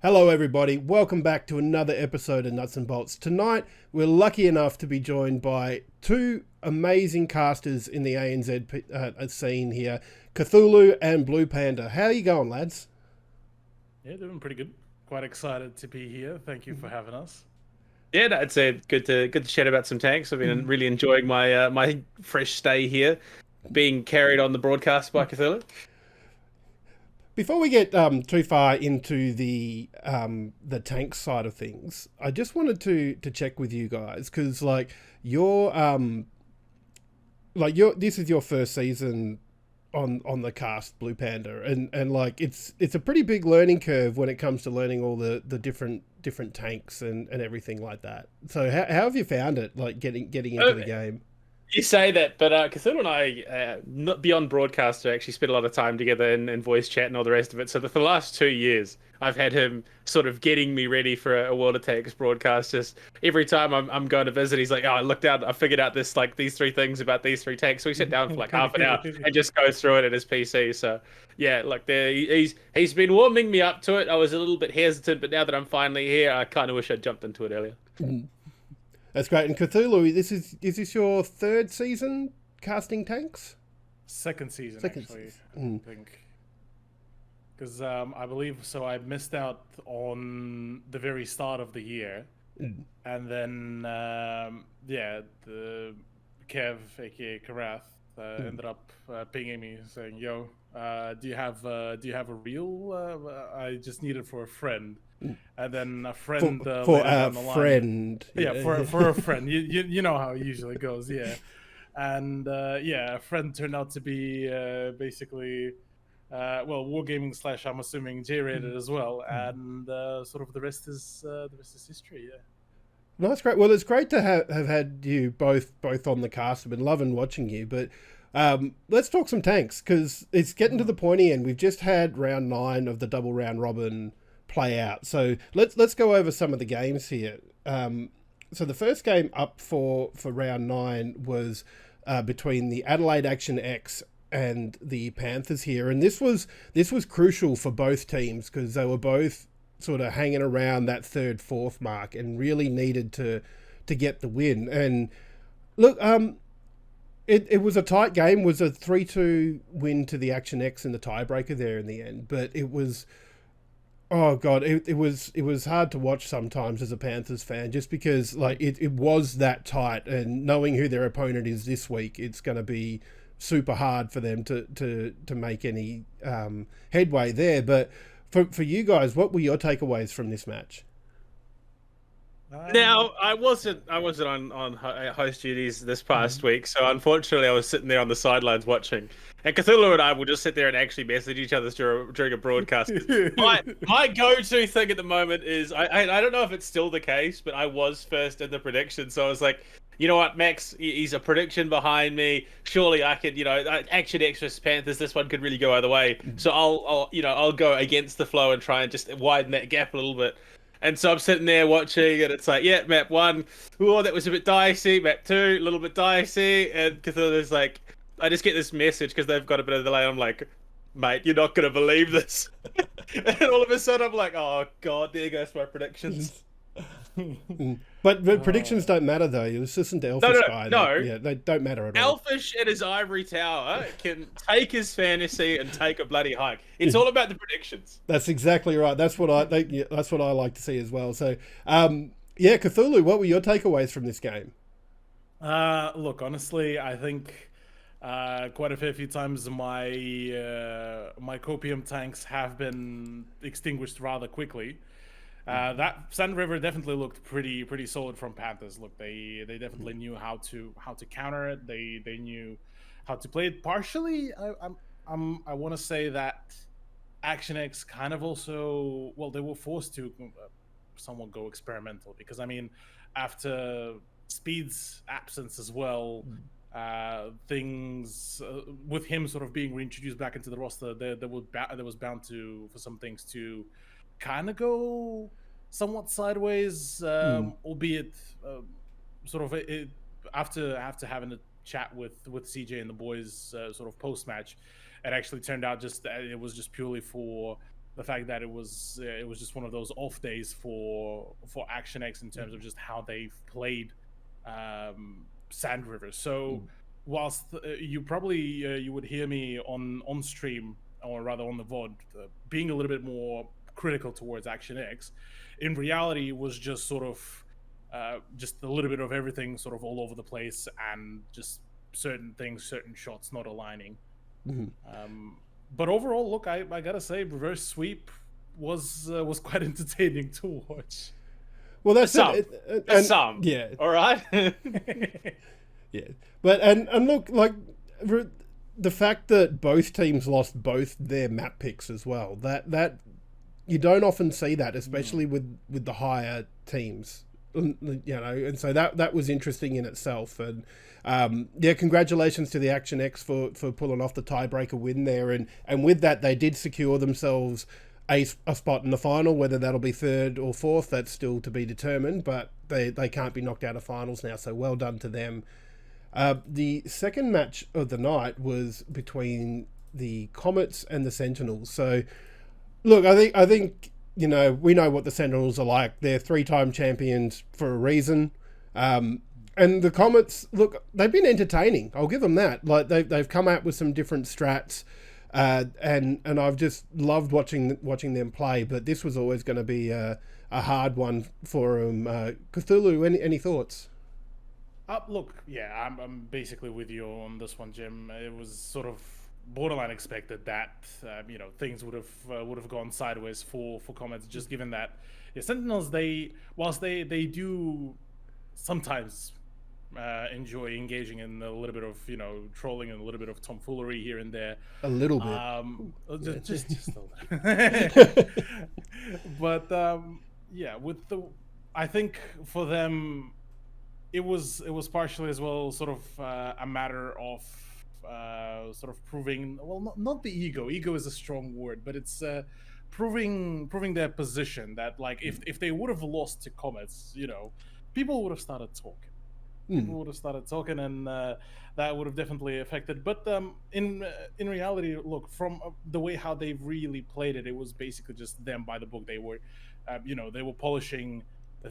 Hello everybody, welcome back to another episode of Nuts and Bolts. Tonight we're lucky enough to be joined by two amazing casters in the ANZ scene here, Cthulhu and BluePanda. How are you going, lads? Yeah, doing pretty good. Quite excited to be here. Thank you for having us. Yeah, no, it's good to chat about some tanks. I've been really enjoying my fresh stay here, being carried on the broadcast by Cthulhu. Before we get too far into the tank side of things, I just wanted to check with you guys because this is your first season on the cast, BluePanda, and like it's a pretty big learning curve when it comes to learning all the different tanks and everything like that. So how have you found it, like getting into the game? You say that, but Cthulhu and I, not beyond broadcaster, actually spent a lot of time together in voice chat and all the rest of it. So for the last 2 years, I've had him sort of getting me ready for a World of Tanks broadcast. Just every time I'm going to visit, he's like, "Oh, I figured out these three things about these three tanks." So we sit down for like half an hour and just go through it in his PC. So yeah, like he's been warming me up to it. I was a little bit hesitant, but now that I'm finally here, I kind of wish I'd jumped into it earlier. That's great. And Cthulhu, is this your third season casting tanks? Second season, Second actually, season. I think. Because I believe so. I missed out on the very start of the year, and then the Kev, aka Karath, ended up pinging me saying, "Yo, do you have a reel? I just need it for a friend." And then a friend For later a down the line, friend. yeah, for a friend. You know how it usually goes, yeah. And a friend turned out to be basically wargaming / I'm assuming J-rated as well, and sort of the rest is history. Yeah. No, that's great. Well, it's great to have had you both on the cast. I've been loving watching you, but let's talk some tanks because it's getting to the pointy end. We've just had round 9 of the double round robin play out, so let's go over some of the games here. So the first game up for round 9 was between the Adelaide Action X and the Panthers here, and this was crucial for both teams because they were both sort of hanging around that third, fourth mark and really needed to get the win. And look, it was a tight game. It was a 3-2 win to the Action X in the tiebreaker there in the end, but it was. Oh god, it was hard to watch sometimes as a Panthers fan, just because like it was that tight, and knowing who their opponent is this week, it's going to be super hard for them to make any headway there. But for you guys, what were your takeaways from this match? Now, I wasn't on host duties this past week, so unfortunately I was sitting there on the sidelines watching. And Cthulhu and I will just sit there and actually message each other during a broadcast. My go-to thing at the moment is, I don't know if it's still the case, but I was first in the prediction, so I was like, you know what, Max, he's a prediction behind me. Surely I could, Action X versus Panthers, this one could really go either way. So I'll go against the flow and try and just widen that gap a little bit. And so I'm sitting there watching, and it's like, yeah, map 1, oh, that was a bit dicey. Map 2, a little bit dicey. And Cthulhu's like, I just get this message because they've got a bit of delay. I'm like, mate, you're not going to believe this. And all of a sudden, I'm like, oh, God, there goes my predictions. But predictions don't matter, though. This isn't Elfish guy. No. Yeah, they don't matter at all. Elfish in his ivory tower can take his fantasy and take a bloody hike. It's all about the predictions. That's exactly right. That's what I like to see as well. So, Cthulhu, what were your takeaways from this game? Look, honestly, I think quite a fair few times my copium tanks have been extinguished rather quickly. That Sand River definitely looked pretty solid from Panthers. Look, they definitely knew how to counter it. They knew how to play it. Partially, I want to say that Action X kind of also, well, they were forced to somewhat go experimental because I mean, after Speed's absence as well, things with him sort of being reintroduced back into the roster, there was bound for some things to kind of go somewhat sideways, albeit sort of after having a chat with CJ and the boys sort of post match, it actually turned out it was just purely for the fact that it was just one of those off days for Action X in terms of just how they've played Sand River. So whilst you probably you would hear me on stream, or rather on the VOD, being a little bit more critical towards Action X, in reality it was just sort of just a little bit of everything sort of all over the place, and just certain things, certain shots not aligning. But overall, look, I gotta say, reverse sweep was quite entertaining to watch. Well, that's some. Yeah. All right. Yeah. But and look, like the fact that both teams lost both their map picks as well. That you don't often see that, especially with the higher teams. You know, and so that was interesting in itself. And yeah, congratulations to the Action X for pulling off the tiebreaker win there, and with that they did secure themselves a spot in the final. Whether that'll be third or fourth, that's still to be determined, but they can't be knocked out of finals now, so well done to them. The second match of the night was between the Comets and the Sentinels. So look, I think you know, we know what the Sentinels are like. They're 3-time champions for a reason. And the Comets, look, they've been entertaining. I'll give them that. Like they've come out with some different strats, and I've just loved watching them play. But this was always going to be a hard one for them. Cthulhu, any thoughts? Look, yeah, I'm basically with you on this one, Jim. It was sort of borderline expected that you know, things would have gone sideways for Comets, just given that Sentinels, whilst they do sometimes enjoy engaging in a little bit of, you know, trolling and a little bit of tomfoolery here and there. A little bit. Just a little. But yeah, I think for them, it was partially as well sort of a matter of sort of proving, well, not the ego. Ego is a strong word, but it's proving their position. That, like, if they would have lost to Comets, you know, people would have started talking. People would have started talking, and that would have definitely affected. But in reality, look, from the way how they really played it, it was basically just them by the book. They were, you know, they were polishing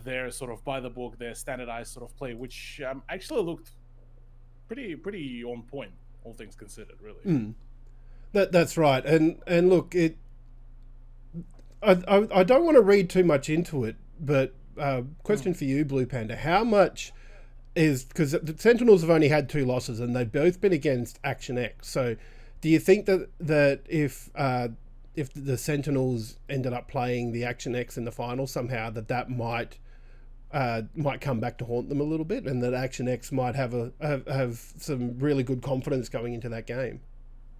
their sort of by the book, their standardized sort of play, which actually looked pretty on point, all things considered, really. That's right. And look, I don't want to read too much into it, but question for you, BluePanda, how much is, because the Sentinels have only had 2 losses and they've both been against Action X. So do you think that if the Sentinels ended up playing the Action X in the final somehow, that might come back to haunt them a little bit, and that Action X might have some really good confidence going into that game?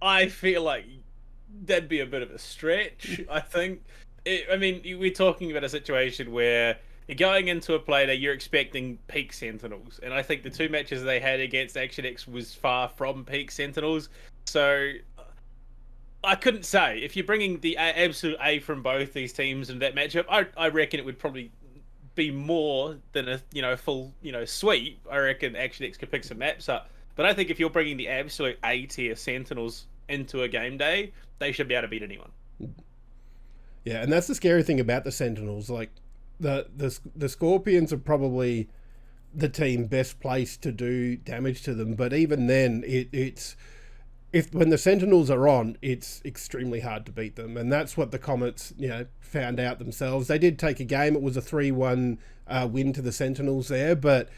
I feel like that'd be a bit of a stretch. I think. I mean, we're talking about a situation where you're going into a play that you're expecting peak Sentinels, and I think the 2 matches they had against Action X was far from peak Sentinels. So I couldn't say. If you're bringing the absolute A from both these teams in that matchup, I reckon it would probably be more than a full sweep. I reckon Action X could pick some maps up, but I think if you're bringing the absolute A tier Sentinels into a game day, they should be able to beat anyone. Yeah, and that's the scary thing about the Sentinels. Like the Scorpions are probably the team best placed to do damage to them, but even then, when the Sentinels are on, it's extremely hard to beat them, and that's what the Comets, you know, found out themselves. They did take a game; it was a 3-1 win to the Sentinels there, but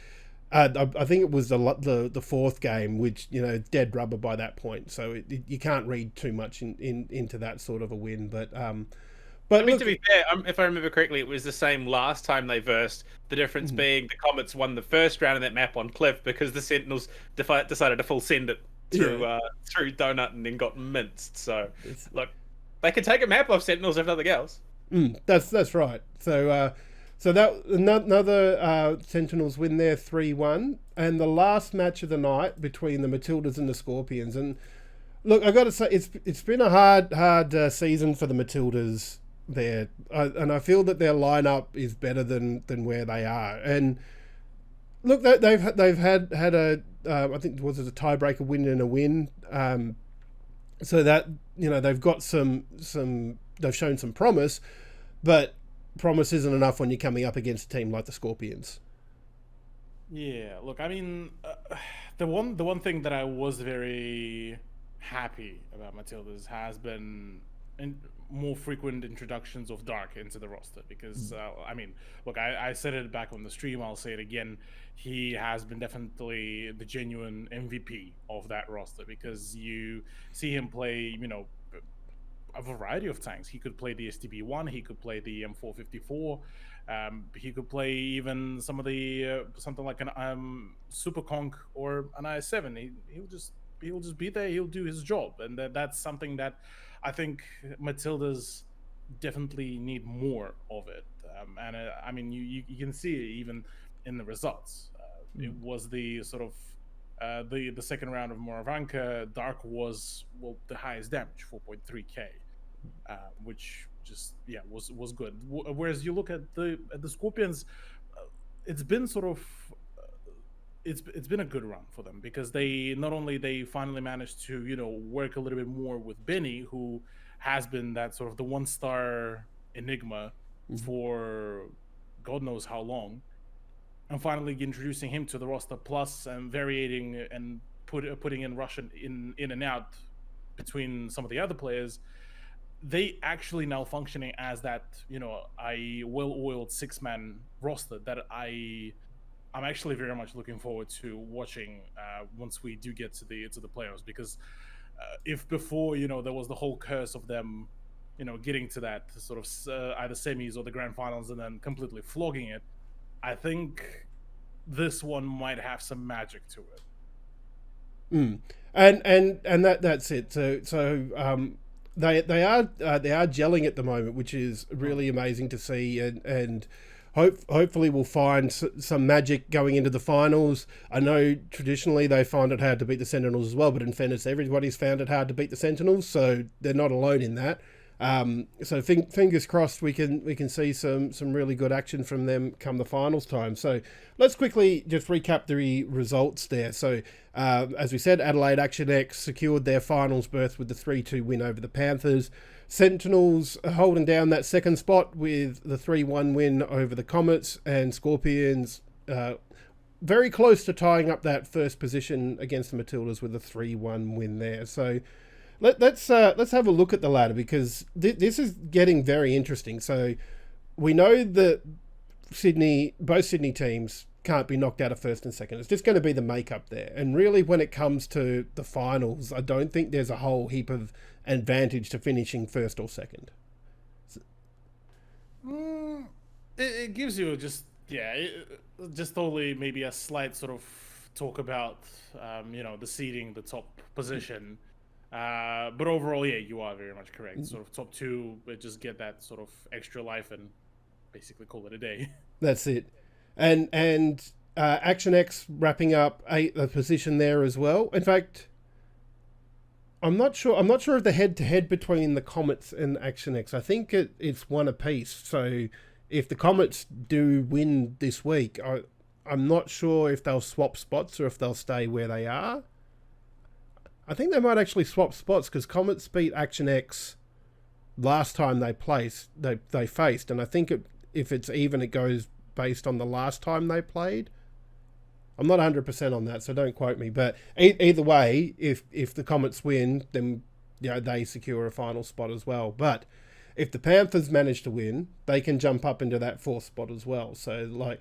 I think it was the 4th game, which, you know, dead rubber by that point. So you can't read too much into that sort of a win, but. But I mean, to be fair, if I remember correctly, it was the same last time they versed. The difference being the Comets won the first round of that map on Cliff because the Sentinels decided to full send it through Donut and then got minced. So look, they can take a map off Sentinels if nothing else. That's right. So that another Sentinels win there, 3-1, and the last match of the night between the Matildas and the Scorpions. And look, I got to say, it's been a hard season for the Matildas there, and I feel that their lineup is better than where they are. And look, they've had a I think it was a tiebreaker win and a win, so that, you know, they've got some they've shown some promise, but promise isn't enough when you're coming up against a team like the Scorpions. Yeah, look, I mean, the one thing that I was very happy about Matilda's has been more frequent introductions of Dark into the roster because, I mean, look, I said it back on the stream, I'll say it again. He has been definitely the genuine MVP of that roster because you see him play, you know, a variety of tanks. He could play the STB-1, he could play the M454, he could play even some of the something like an Super Conk or an IS-7. He'll just be there. He'll do his job, and that's something that I think Matildas definitely need more of it. And I mean, you can see it even in the results. It was the sort of the second round of Moravanka. Dark was the highest damage, 4.3k, which just was good. Whereas you look at the Scorpions, it's been sort of it's been a good run for them because they finally managed to, you know, work a little bit more with Benny, who has been that sort of the 1-star enigma for God knows how long, and finally introducing him to the roster, plus and varying and putting in Russian in and out between some of the other players. They actually now functioning as that, you know, a well-oiled 6-man roster that I'm actually very much looking forward to watching once we do get to the playoffs, because if before, you know, there was the whole curse of them, you know, getting to that sort of either semis or the grand finals and then completely flogging it, I think this one might have some magic to it. And that's it. So they are gelling at the moment, which is really amazing to see, and hopefully we'll find some magic going into the finals. I know traditionally they find it hard to beat the Sentinels as well, but in fairness, everybody's found it hard to beat the Sentinels, so they're not alone in that. So fingers crossed we can see some really good action from them come the finals time. So let's quickly just recap the results there. So as we said, Adelaide Action X secured their finals berth with the 3-2 win over the Panthers. Sentinels holding down that second spot with the 3-1 win over the Comets, and Scorpions very close to tying up that first position against the Matildas with a 3-1 win there. So let's have a look at the ladder, because this is getting very interesting. So we know that both Sydney teams can't be knocked out of first and second. It's just going to be the makeup there. And really, when it comes to the finals, I don't think there's a whole heap of advantage to finishing first or second. It gives you just only maybe a slight sort of talk about you know, the seeding, the top position. But overall, yeah, you are very much correct. Sort of top two, but just get that sort of extra life and basically call it a day. That's it. And Action X wrapping up a position there as well. In fact, I'm not sure of the head-to-head between the Comets and Action X. I think it's one apiece. So if the Comets do win this week, I'm not sure if they'll swap spots or if they'll stay where they are. I think they might actually swap spots, because Comets beat Action X last time they faced, and I think if it's even, it goes based on the last time they played. I'm not 100% on that, so don't quote me. But either way, if the Comets win, then, you know, they secure a final spot as well. But if the Panthers manage to win, they can jump up into that fourth spot as well. So, like,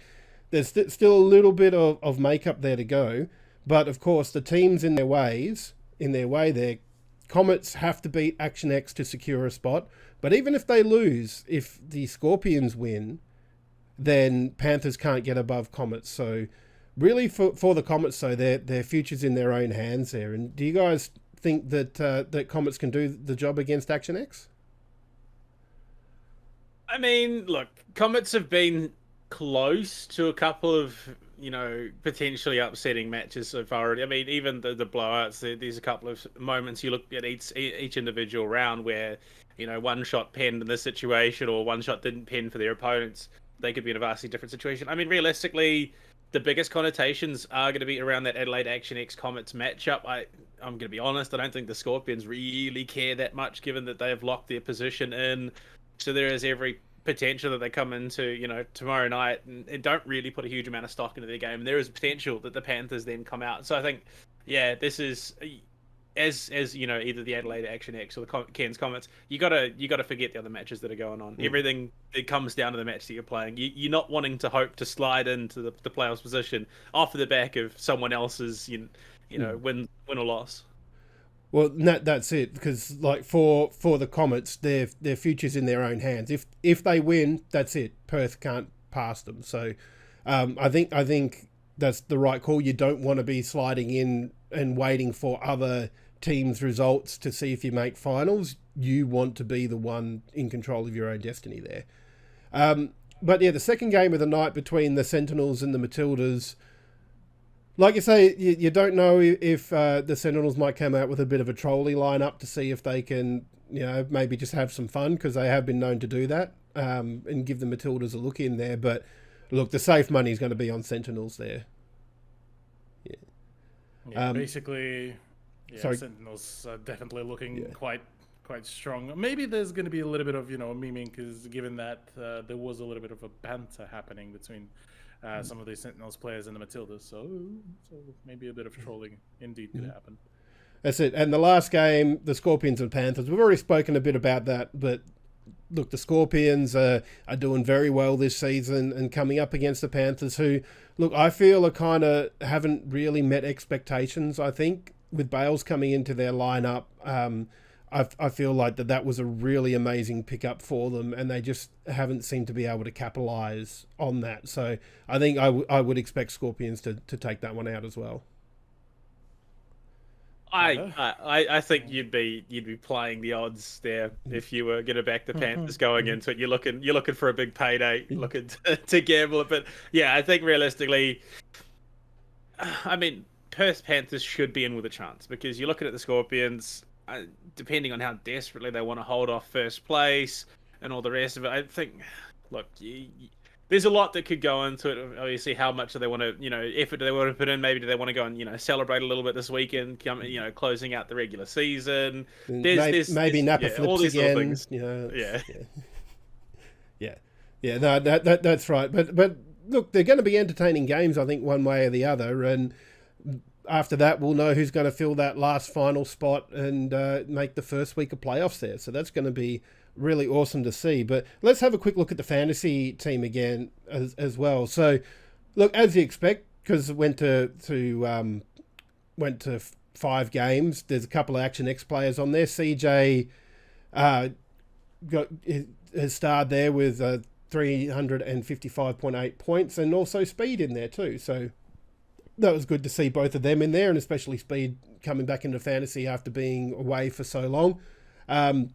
there's still a little bit of makeup there to go. But of course, the teams in their way there, Comets have to beat Action X to secure a spot. But even if they lose, if the Scorpions win, then Panthers can't get above Comets. So really for the Comets, so their future's in their own hands there. And do you guys think that Comets can do the job against Action X? I mean, look, Comets have been close to a couple of, you know, potentially upsetting matches so far. I mean, even the blowouts, there's a couple of moments you look at each individual round where, you know, one shot penned in this situation or one shot didn't pen for their opponents. They could be in a vastly different situation. I mean, realistically, the biggest connotations are going to be around that Adelaide Action X Comets matchup. I'm going to be honest, I don't think the Scorpions really care that much, given that they have locked their position in. So there is every potential that they come into, tomorrow night and don't really put a huge amount of stock into their game. And there is potential that the Panthers then come out. So I think, yeah, this is as either the Adelaide Action X or the Cairns Comets. You gotta forget the other matches that are going on. Everything, it comes down to the match that you're playing. You're not wanting to hope to slide into the playoffs position off the back of someone else's win or loss. Well, that's it, because like for the Comets, their future's in their own hands. If they win, that's it. Perth can't pass them. So I think that's the right call. You don't want to be sliding in and waiting for other teams' results to see if you make finals. You want to be the one in control of your own destiny there. But yeah, the second game of the night between the Sentinels and the Matildas, like you say, you don't know if the Sentinels might come out with a bit of a trolley lineup to see if they can, maybe just have some fun, because they have been known to do that, and give the Matildas a look in there. But look, the safe money is going to be on Sentinels there. Basically, Sentinels are definitely looking quite strong. Maybe there's going to be a little bit of memeing, because given that there was a little bit of a banter happening between some of the Sentinels players and the Matildas, so maybe a bit of trolling indeed could happen. That's it. And the last game, the Scorpions and Panthers, we've already spoken a bit about that, but look, the Scorpions are doing very well this season and coming up against the Panthers, who, look, I feel are kind of haven't really met expectations. I think with Bales coming into their lineup, I feel like that was a really amazing pickup for them, and they just haven't seemed to be able to capitalise on that. So I think I would expect Scorpions to take that one out as well. I think you'd be playing the odds there if you were going to back the Panthers going into it. You're looking for a big payday, looking to gamble it. But yeah, I think realistically, I mean, Perth Panthers should be in with a chance, because you're looking at the Scorpions. Depending on how desperately they want to hold off first place and all the rest of it, I think, look, there's a lot that could go into it. Obviously, how much do they want to, effort do they want to put in? Maybe do they want to go and, celebrate a little bit this weekend, closing out the regular season? Maybe Napa flips all these again. Things. Yeah. No, that's right. But look, they're going to be entertaining games, I think, one way or the other, and after that, we'll know who's going to fill that last final spot and make the first week of playoffs there. So that's going to be really awesome to see. But let's have a quick look at the fantasy team again as well. So, look, as you expect, because it went to 5 games. There's a couple of Action X players on there. CJ has starred there with 355.8 points, and also Speed in there too. So that was good to see both of them in there, and especially Speed coming back into fantasy after being away for so long. And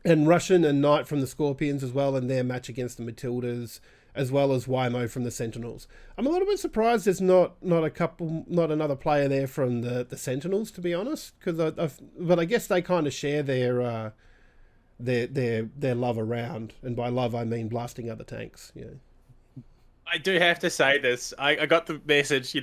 Russian and Knight from the Scorpions as well in their match against the Matildas, as well as Wymo from the Sentinels. I'm a little bit surprised there's not another player there from the Sentinels, to be honest, but I guess they kind of share their love around, and by love I mean blasting other tanks. Yeah. I do have to say this. I got the message,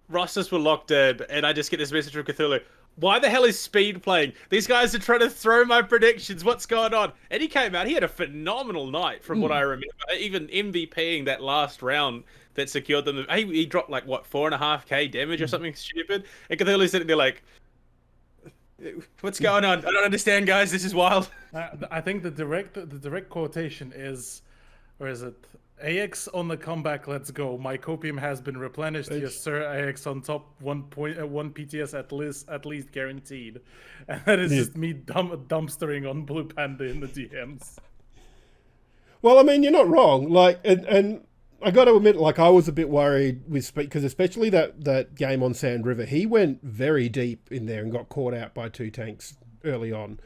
rosters were locked in, and I just get this message from Cthulhu. Why the hell is Speed playing? These guys are trying to throw my predictions. What's going on? And he came out. He had a phenomenal night from what I remember. Even MVPing that last round that secured them. He dropped 4.5k damage or something stupid. And Cthulhu's sitting there like, what's going on? I don't understand, guys. This is wild. I think the direct quotation is, or is it? AX on the comeback, let's go. My copium has been replenished. Yes, sir. AX on top, 1 PTS at least guaranteed. And that is just me dumpstering on BluePanda in the DMs. Well, I mean, you're not wrong. And I got to admit, I was a bit worried with Speed, because especially that game on Sand River, he went very deep in there and got caught out by 2 tanks early on.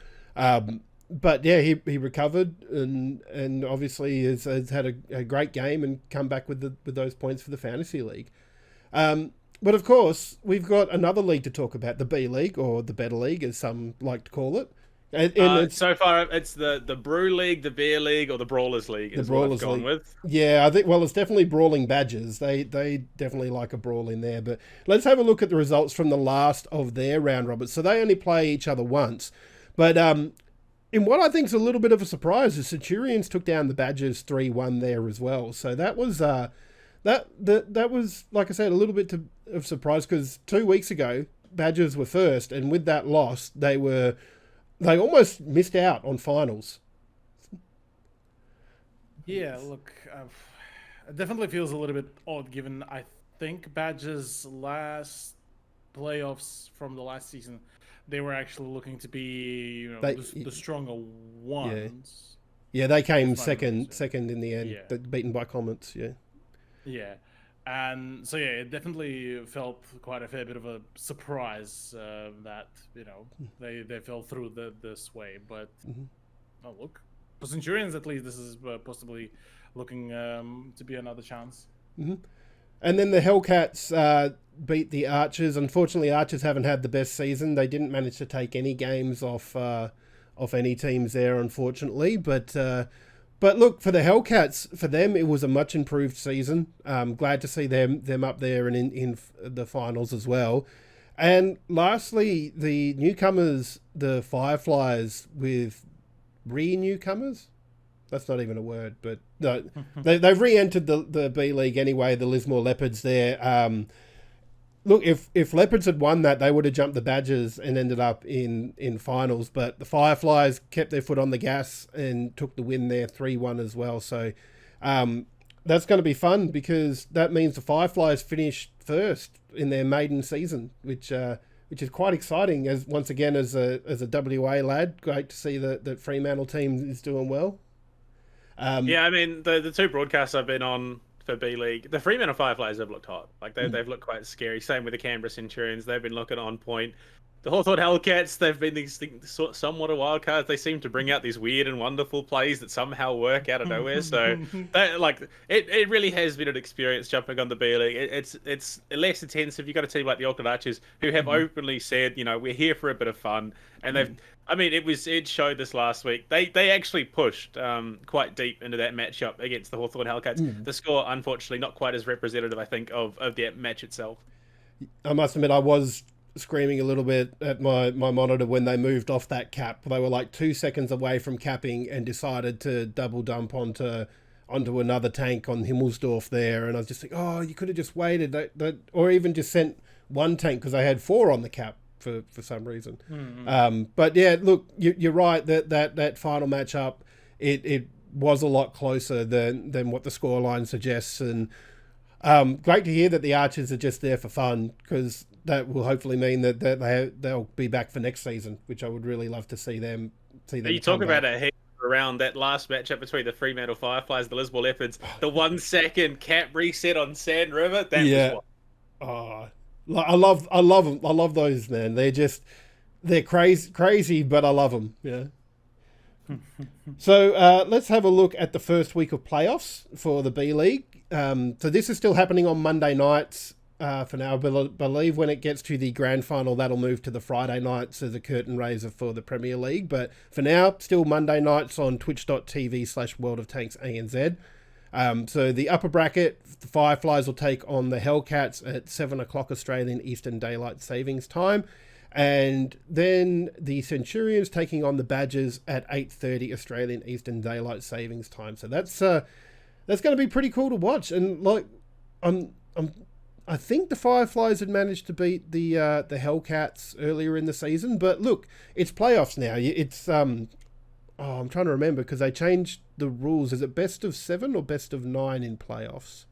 But yeah, he recovered and obviously has had a great game and come back with those points for the fantasy league. But of course, we've got another league to talk about, the B League, or the Better League, as some like to call it. And it's So far, it's the Brew League, the Beer League, or the Brawlers League the is what I've Brawlers gone League. with. Yeah, I think, well, it's definitely Brawling Badgers. They definitely like a brawl in there. But let's have a look at the results from the last of their round robins. So they only play each other once. But in what I think is a little bit of a surprise, the Centurions took down the Badgers 3-1 there as well. So that was that was, like I said, a little bit of surprise, because 2 weeks ago Badgers were first, and with that loss they almost missed out on finals. Yeah, look, it definitely feels a little bit odd, given I think Badger's last playoffs from the last season, they were actually looking to be, the stronger ones. Yeah, they came If I remember, second in the end, Yeah. beaten by Comets. Yeah. Yeah. And so, yeah, it definitely felt quite a fair bit of a surprise that, they fell through this way. But, oh, look, for Centurions, at least, this is possibly looking to be another chance. And then the Hellcats beat the Archers. Unfortunately, Archers haven't had the best season. They didn't manage to take any games off any teams there, unfortunately. But look, for the Hellcats, for them, it was a much improved season. Glad to see them up there and in the finals as well. And lastly, the newcomers, the Fireflies, with newcomers. That's not even a word, but no, they've re-entered the B League anyway. The Lismore Leopards there. Look, if Leopards had won that, they would have jumped the Badgers and ended up in finals. But the Fireflies kept their foot on the gas and took the win there, 3-1 as well. So that's going to be fun, because that means the Fireflies finished first in their maiden season, which is quite exciting. As once again, as a WA lad, great to see that Fremantle team is doing well. Yeah, I mean, the two broadcasts I've been on for B League, the Fremantle Fireflies have looked hot. Like, they've looked quite scary. Same with the Canberra Centurions. They've been looking on point. The Hawthorn Hellcats, they've been these somewhat of wild cards. They seem to bring out these weird and wonderful plays that somehow work out of nowhere. So, it really has been an experience jumping on the B League. It's less intensive. You've got a team like the Auckland Archers who have openly said, we're here for a bit of fun. And it showed this last week. They actually pushed quite deep into that matchup against the Hawthorn Hellcats. The score, unfortunately, not quite as representative, I think, of the match itself. I must admit, I was screaming a little bit at my monitor when they moved off that cap. They were like 2 seconds away from capping and decided to double dump onto another tank on Himmelsdorf there. And I was just like, oh, you could have just waited, or even just sent one tank, because they had 4 on the cap for some reason. But yeah, look, you're right, that final matchup, it was a lot closer than what the scoreline suggests. And great to hear that the Archers are just there for fun, because that will hopefully mean that they'll be back for next season, which I would really love to see them. You talk about a heat around that last matchup between the Fremantle Fireflies and the Lismore Leopards. The 1 second cap reset on Sand River. That was what. Oh, I love them. I love those, man. They're crazy, but I love them. Yeah. So let's have a look at the first week of playoffs for the B League. So this is still happening on Monday nights for now. I believe when it gets to the grand final, that'll move to the Friday nights as a curtain raiser for the Premier League. But for now, still Monday nights on twitch.tv/World of Tanks ANZ. So the upper bracket, the Fireflies will take on the Hellcats at 7 o'clock Australian Eastern Daylight Savings Time. And then the Centurions taking on the Badgers at 8:30 Australian Eastern Daylight Savings Time. So that's going to be pretty cool to watch. And like, I think the Fireflies had managed to beat the Hellcats earlier in the season, but look, it's playoffs now. It's I'm trying to remember, because they changed the rules. Is it best of 7 or best of 9 in playoffs?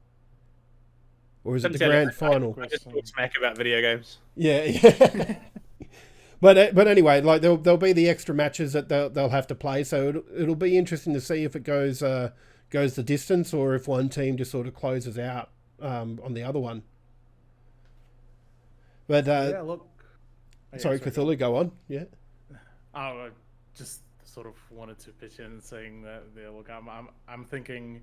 Or is it the grand final? I just talk smack about video games. Yeah. But anyway, like there'll be the extra matches that they'll have to play. So it'll be interesting to see if it goes the distance, or if one team just sort of closes out on the other one. But yeah, look. Sorry, Cthulhu, go on. Yeah. I just sort of wanted to pitch in saying that. Yeah, look, I'm thinking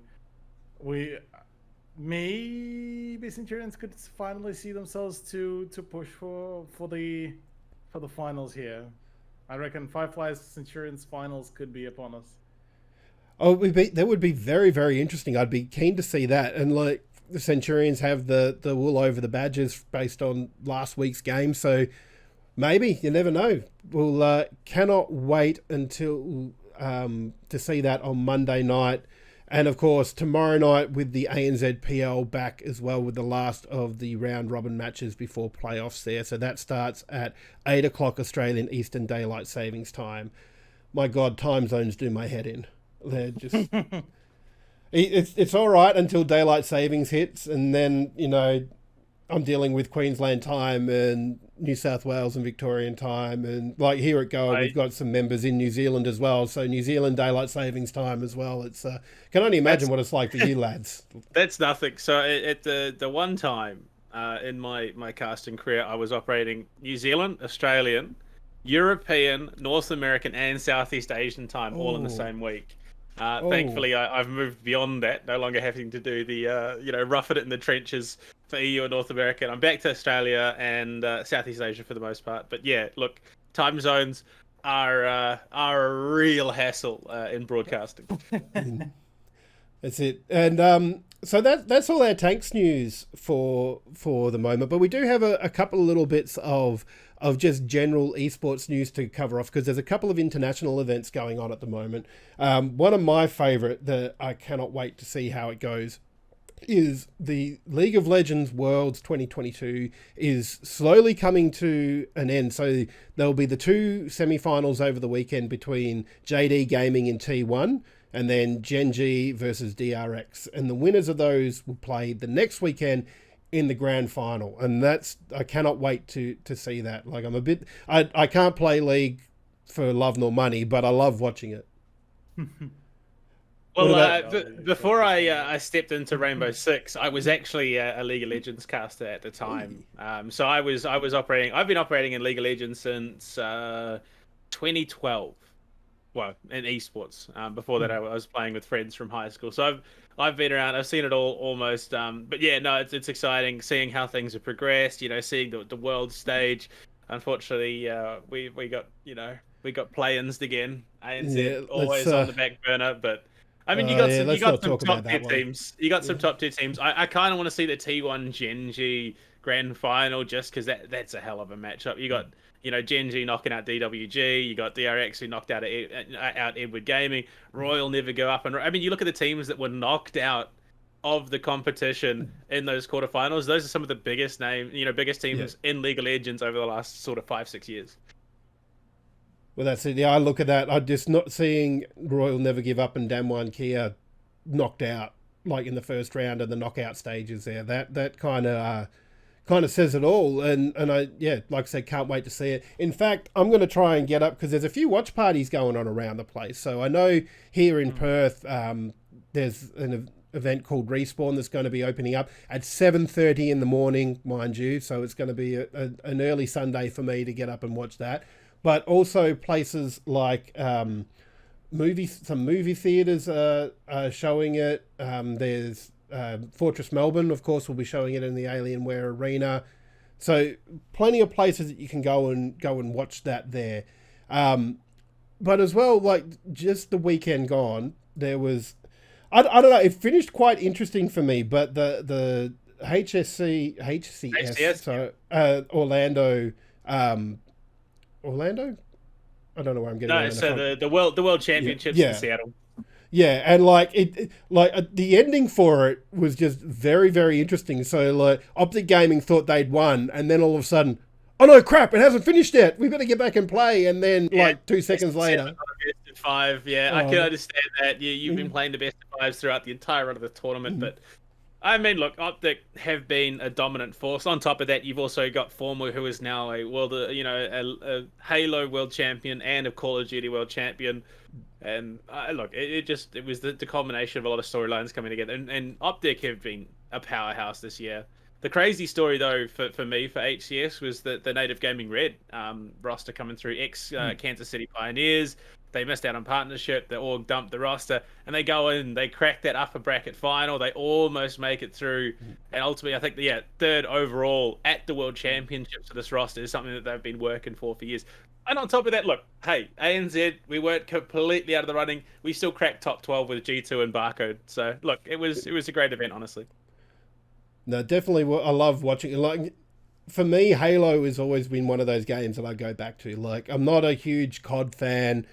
maybe Centurions could finally see themselves to push for the finals here. I reckon Fireflies Centurions finals could be upon us. Oh, that would be very, very interesting. I'd be keen to see that. And like the Centurions have the wool over the badges based on last week's game, so maybe, you never know. We'll cannot wait until to see that on Monday night. And of course, tomorrow night with the ANZPL back as well, with the last of the round robin matches before playoffs there. So that starts at 8 o'clock Australian Eastern Daylight Savings Time. My God, time zones do my head in. They're just... it's all right until daylight savings hits, and then, you know, I'm dealing with Queensland time and New South Wales and Victorian time, and like here at Go, we've got some members in New Zealand as well, so New Zealand daylight savings time as well. It's can only imagine what it's like for you lads. That's nothing. So at the one time in my casting career, I was operating New Zealand, Australian, European, North American, and Southeast Asian time all in the same week. Thankfully, I've moved beyond that, no longer having to do the roughing it in the trenches for EU and North America. I'm back to Australia and Southeast Asia for the most part. But yeah, look, time zones are a real hassle in broadcasting. That's it. And so that's all our tanks news for the moment. But we do have a couple of little bits of just general esports news to cover off, because there's a couple of international events going on at the moment. One of my favourite that I cannot wait to see how it goes is the League of Legends Worlds 2022 is slowly coming to an end. So there'll be the two semi-finals over the weekend between JD Gaming in T1 and then Gen G versus DRX. And the winners of those will play the next weekend in the grand final. And I cannot wait to see that. Like I can't play League for love nor money, but I love watching it. Well, before I stepped into Rainbow Six, I was actually a League of Legends caster at the time. So I was operating. I've been operating in League of Legends since 2012. Well, in esports. Before that, I was playing with friends from high school. So I've been around. I've seen it all almost. But yeah, no, it's exciting seeing how things have progressed. You know, seeing the world stage. Unfortunately, we got play-ins again. ANZ always on the back burner, but. I mean, you got some top tier teams. You got some top tier teams. I kind of want to see the T1 Gen G grand final just because that's a hell of a matchup. You got Gen G knocking out DWG. You got DRX who knocked out Edward Gaming. Royal never go up, and I mean, you look at the teams that were knocked out of the competition in those quarterfinals. Those are some of the biggest teams in League of Legends over the last sort of 5-6 years. Well, that's it. Yeah, I look at that. I'm just not seeing Royal Never Give Up and Damwon Kia knocked out like in the first round of the knockout stages there. That kind of says it all. And I like I said, can't wait to see it. In fact, I'm going to try and get up because there's a few watch parties going on around the place. So I know here in Perth, there's an event called Respawn that's going to be opening up at 7:30 in the morning, mind you. So it's going to be an early Sunday for me to get up and watch that. But also places like some movie theatres are showing it. There's Fortress Melbourne, of course, will be showing it in the Alienware Arena. So plenty of places that you can go and watch that there. But as well, like just the weekend gone, there was I don't know. It finished quite interesting for me, but the HCS, so Orlando. Orlando? I don't know where I'm getting. No, so the world championships in Seattle. Yeah, and the ending for it was just very, very interesting. So like Optic Gaming thought they'd won, and then all of a sudden, oh no, crap! It hasn't finished yet. We better get back and play. And then 2 seconds later, best of 5. Yeah, I can understand that. You've been playing the best of 5s throughout the entire run of the tournament, but. I mean, look, Optic have been a dominant force. On top of that, you've also got Formu, who is now a Halo world champion and a Call of Duty world champion. And it was the culmination of a lot of storylines coming together. And Optic have been a powerhouse this year. The crazy story, though, for me, for HCS, was the Native Gaming Red roster coming through, Kansas City Pioneers. They missed out on partnership. They all dumped the roster, and they go in. They crack that upper bracket final. They almost make it through, and ultimately, I think third overall at the World Championships for this roster is something that they've been working for years. And on top of that, look, hey, ANZ, we weren't completely out of the running. We still cracked top 12 with G2 and Barcode. So look, it was a great event, honestly. No, definitely. I love watching it. Like, for me, Halo has always been one of those games that I go back to. Like, I'm not a huge COD fan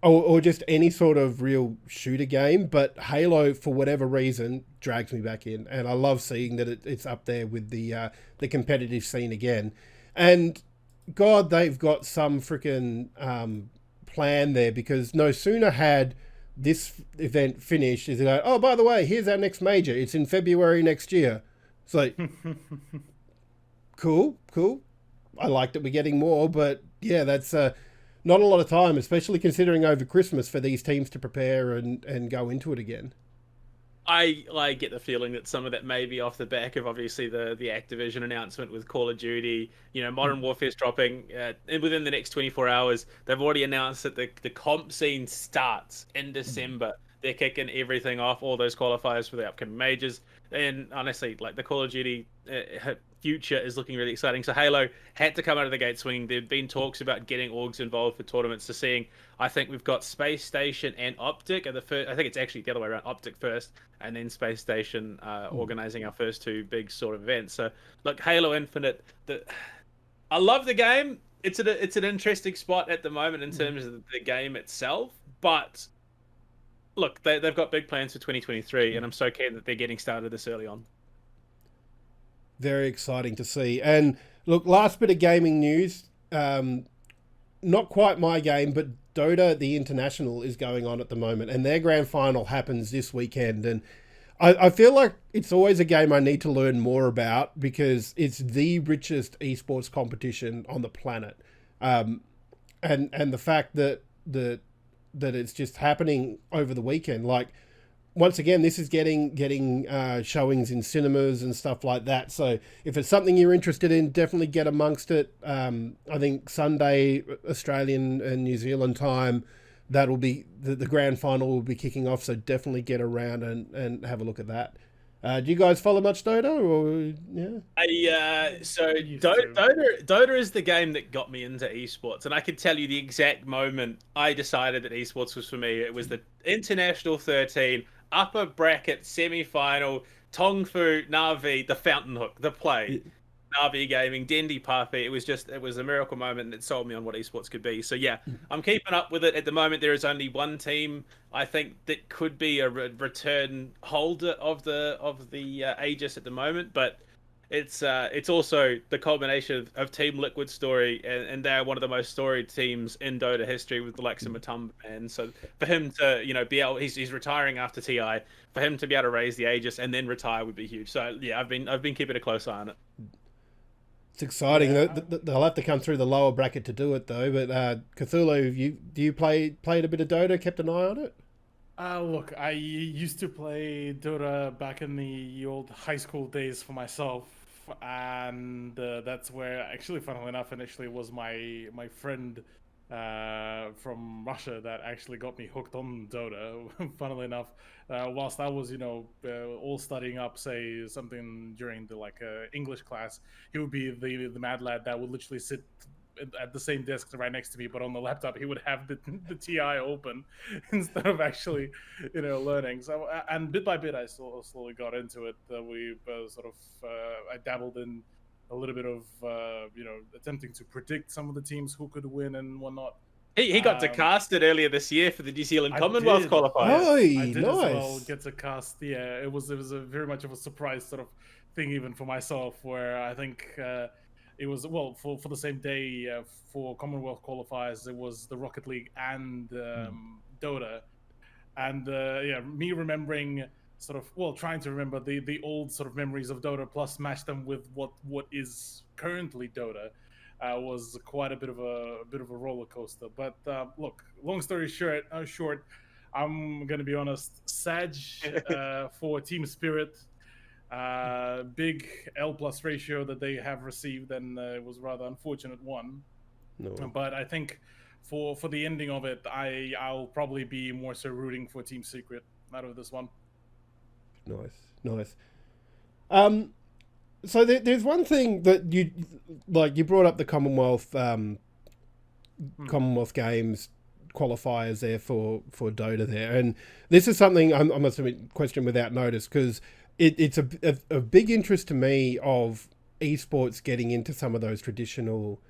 or just any sort of real shooter game, but Halo, for whatever reason, drags me back in. And I love seeing that it's up there with the competitive scene again. And God, they've got some freaking plan there, because no sooner had this event finished is it like, oh, by the way, here's our next major. It's in February next year. It's like, cool. I like that we're getting more, but yeah, that's not a lot of time, especially considering over Christmas, for these teams to prepare and go into it again. I get the feeling that some of that may be off the back of obviously the Activision announcement with Call of Duty. Modern Warfare's dropping within the next 24 hours. They've already announced that the comp scene starts in December. They're kicking everything off, all those qualifiers for the upcoming majors. And honestly, like the Call of Duty future is looking really exciting. So Halo had to come out of the gate swinging. There've been talks about getting orgs involved for tournaments. To seeing, I think we've got Space Station and Optic at the first. I think it's actually the other way around: Optic first, and then Space Station organizing our first two big sort of events. So look, Halo Infinite. I love the game. It's an interesting spot at the moment in terms of the game itself, but look, they've got big plans for 2023, and I'm so keen that they're getting started this early on. Very exciting to see. And look, last bit of gaming news. Not quite my game, but DOTA2 International is going on at the moment, and their grand final happens this weekend. And I feel like it's always a game I need to learn more about, because it's the richest esports competition on the planet. And the fact that it's just happening over the weekend, like, once again, this is getting showings in cinemas and stuff like that. So if it's something you're interested in, definitely get amongst it. I think Sunday, Australian and New Zealand time, that'll be the grand final will be kicking off. So definitely get around and have a look at that. Do you guys follow much Dota, or yeah? So Dota is the game that got me into esports, and I can tell you the exact moment I decided that esports was for me. It was the International 13 upper bracket semi-final, Tongfu, Navi, the Fountain Hook, the play. Navi Gaming, Dendi Papi. It was a miracle moment that sold me on what esports could be. So yeah, I'm keeping up with it. At the moment, there is only one team I think that could be a return holder of the Aegis at the moment, but it's also the culmination of Team Liquid's story, and they're one of the most storied teams in Dota history with the likes of Matumba. And so for him to be able, he's retiring after TI. For him to be able to raise the Aegis and then retire would be huge. So yeah, I've been keeping a close eye on it. It's exciting. Yeah. They'll have to come through the lower bracket to do it, though. But Cthulhu, do you played a bit of Dota, kept an eye on it? Look, I used to play Dota back in the old high school days for myself, and that's where, actually, funnily enough, initially was my friend from Russia that actually got me hooked on Dota. Funnily enough, whilst I was, all studying up, say something during the English class, he would be the mad lad that would literally sit at the same desk right next to me, but on the laptop he would have the TI open instead of actually, learning. So, and bit by bit, I slowly got into it. I dabbled in a little bit of, attempting to predict some of the teams who could win and whatnot. He got to cast it earlier this year for the New Zealand Commonwealth qualifiers. Oh, I did nice. as well get to cast. Yeah, it was a very much of a surprise sort of thing, even for myself, where I think it was, for the same day for Commonwealth qualifiers, it was the Rocket League and Dota, and me remembering trying to remember the old sort of memories of Dota, plus match them with what is currently Dota, was quite a bit of a roller coaster. But look, long story short, I'm gonna be honest. Sag for Team Spirit. Big L+ ratio that they have received, and it was rather unfortunate one. No. But I think for the ending of it, I'll probably be more so rooting for Team Secret out of this one. Nice. So there's one thing that you brought up, the Commonwealth Commonwealth Games qualifiers there for Dota there. And this is something I must admit, question without notice, because it's a big interest to me of esports getting into some of those traditional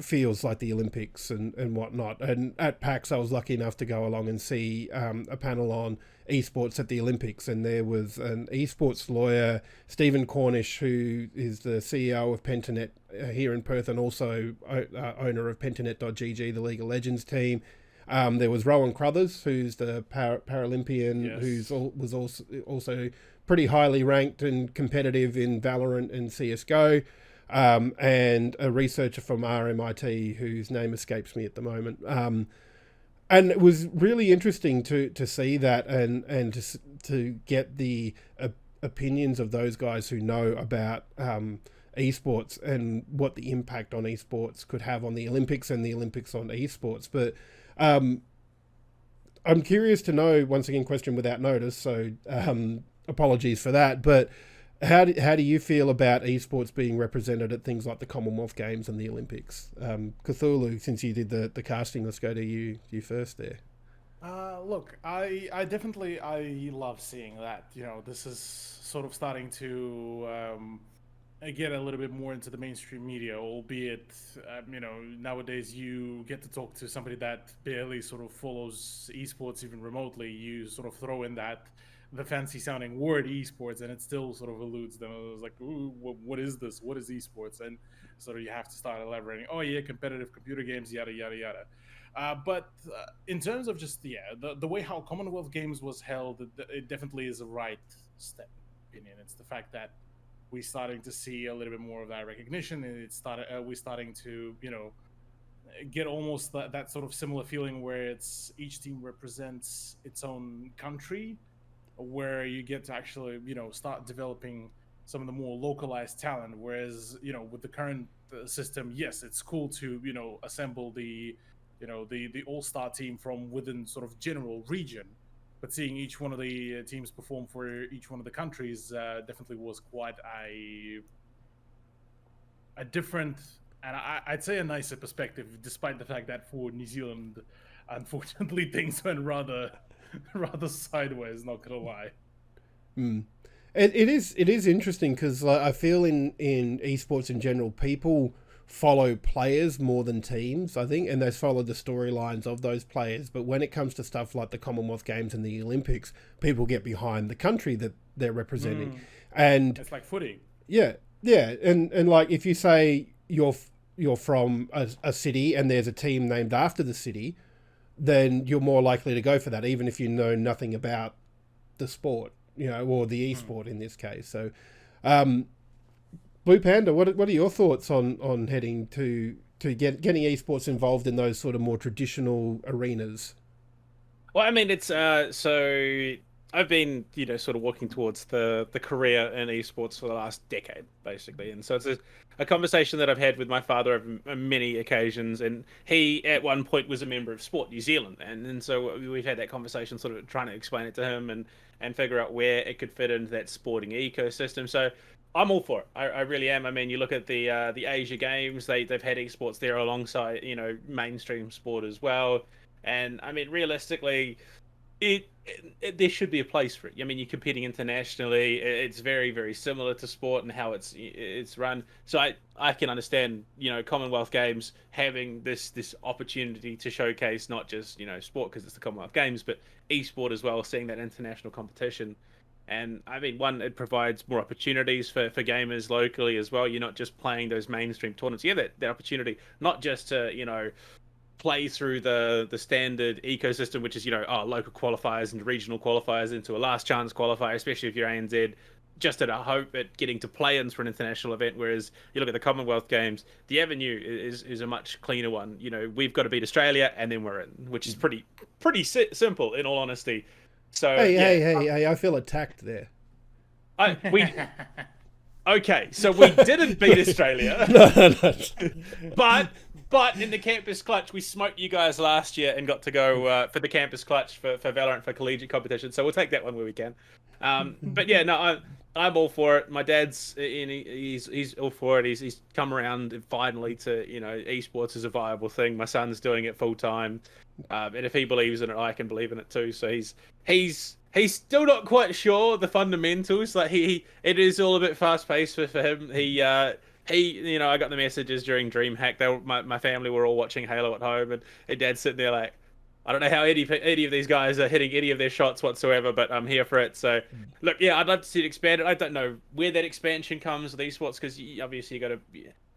fields like the Olympics and whatnot. And at PAX, I was lucky enough to go along and see a panel on esports at the Olympics, and there was an esports lawyer, Stephen Cornish, who is the CEO of Pentanet here in Perth, and also owner of Pentanet.gg, the League of Legends team. There was Rowan Crothers, who's the Paralympian, yes, was also pretty highly ranked and competitive in Valorant and CS:GO, and a researcher from RMIT whose name escapes me at the moment. And it was really interesting to see that and to get the opinions of those guys who know about esports and what the impact on esports could have on the Olympics and the Olympics on esports. But I'm curious to know, once again, question without notice, so apologies for that, but how do you feel about esports being represented at things like the Commonwealth Games and the Olympics? Cthulhu, since you did the casting, let's go to you first there. Look, I definitely love seeing that. This is sort of starting to get a little bit more into the mainstream media, albeit, nowadays you get to talk to somebody that barely sort of follows esports even remotely. You sort of throw in the fancy sounding word esports and it still sort of eludes them. It was like, ooh, what is this? What is esports? And sort of you have to start elaborating. Oh yeah, competitive computer games, yada, yada, yada. But in terms of just, the way how Commonwealth Games was held, it definitely is a right step, in my opinion. It's the fact that we're starting to see a little bit more of that recognition, and we're starting to, get almost that sort of similar feeling where each team represents its own country, where you get to actually, start developing some of the more localized talent. Whereas, with the current system, yes, it's cool to, assemble the all-star team from within sort of general region, but seeing each one of the teams perform for each one of the countries definitely was quite a different, and I'd say a nicer perspective, despite the fact that for New Zealand, unfortunately, things went rather sideways, not gonna lie. It is interesting because I feel in esports in general, people follow players more than teams, I think, and they follow the storylines of those players. But when it comes to stuff like the Commonwealth Games and the Olympics, people get behind the country that they're representing. And it's like footy. Yeah, and like if you say you're from a city and there's a team named after the city, then you're more likely to go for that, even if you know nothing about the sport, or the esport in this case. So, BluePanda, what are your thoughts on heading to getting esports involved in those sort of more traditional arenas? Well, I mean, it's so I've been, sort of walking towards the career in esports for the last decade, basically. And so it's a conversation that I've had with my father on many occasions. And he, at one point, was a member of Sport New Zealand. And so we've had that conversation, sort of trying to explain it to him and figure out where it could fit into that sporting ecosystem. So I'm all for it. I really am. I mean, you look at the Asia Games, they've had esports there alongside, mainstream sport as well. And I mean, realistically, there should be a place for it. I mean, you're competing internationally. It's very, very similar to sport and how it's run. So I can understand, Commonwealth Games having this opportunity to showcase not just, sport because it's the Commonwealth Games, but esport as well, seeing that international competition. And I mean, one, it provides more opportunities for gamers locally as well. You're not just playing those mainstream tournaments. You have that opportunity not just to, play through the standard ecosystem, which is, local qualifiers and regional qualifiers into a last chance qualifier, especially if you're ANZ, just at a hope at getting to play-ins for an international event. Whereas you look at the Commonwealth Games, the avenue is a much cleaner one. We've got to beat Australia and then we're in, which is pretty simple in all honesty. So hey, I feel attacked there. Okay, so we didn't beat Australia. No. But in the Campus Clutch, we smoked you guys last year and got to go for the Campus Clutch for Valorant for collegiate competition. So we'll take that one where we can. But yeah, no, I'm all for it. My dad's he's all for it. He's come around finally to esports is a viable thing. My son's doing it full time, and if he believes in it, I can believe in it too. So he's still not quite sure the fundamentals. Like it is all a bit fast paced for him. He I got the messages during DreamHack. My family were all watching Halo at home, and Dad's sitting there like, I don't know how any of these guys are hitting any of their shots whatsoever, but I'm here for it. So, look, yeah, I'd love to see it expanded. I don't know where that expansion comes with esports, because obviously you got to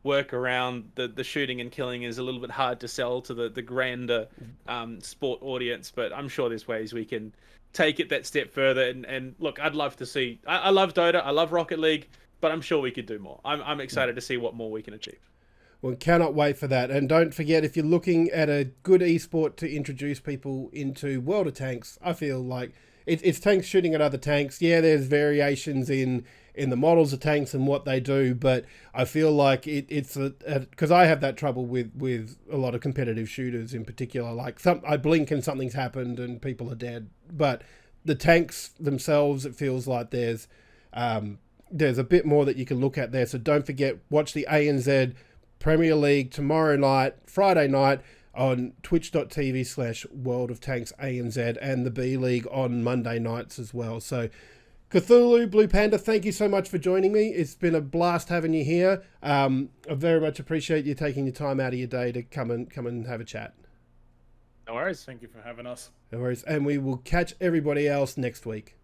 work around the shooting and killing is a little bit hard to sell to the grander sport audience, but I'm sure there's ways we can take it that step further. And look, I'd love to see. I love Dota, I love Rocket League, but I'm sure we could do more. I'm excited to see what more we can achieve. Well, cannot wait for that. And don't forget, if you're looking at a good esport to introduce people into World of Tanks, I feel like it's tanks shooting at other tanks. Yeah, there's variations in the models of tanks and what they do, but I feel like it's because I have that trouble with a lot of competitive shooters in particular. Like I blink and something's happened and people are dead. But the tanks themselves, it feels like there's a bit more that you can look at there. So don't forget, watch the ANZ Premier League tomorrow night, Friday night, on twitch.tv/World of Tanks ANZ, and the B League on Monday nights as well. So Cthulhu, Blue Panda, thank you so much for joining me. It's been a blast having you here. I very much appreciate you taking your time out of your day to come and have a chat. No worries. Thank you for having us. No worries. And we will catch everybody else next week.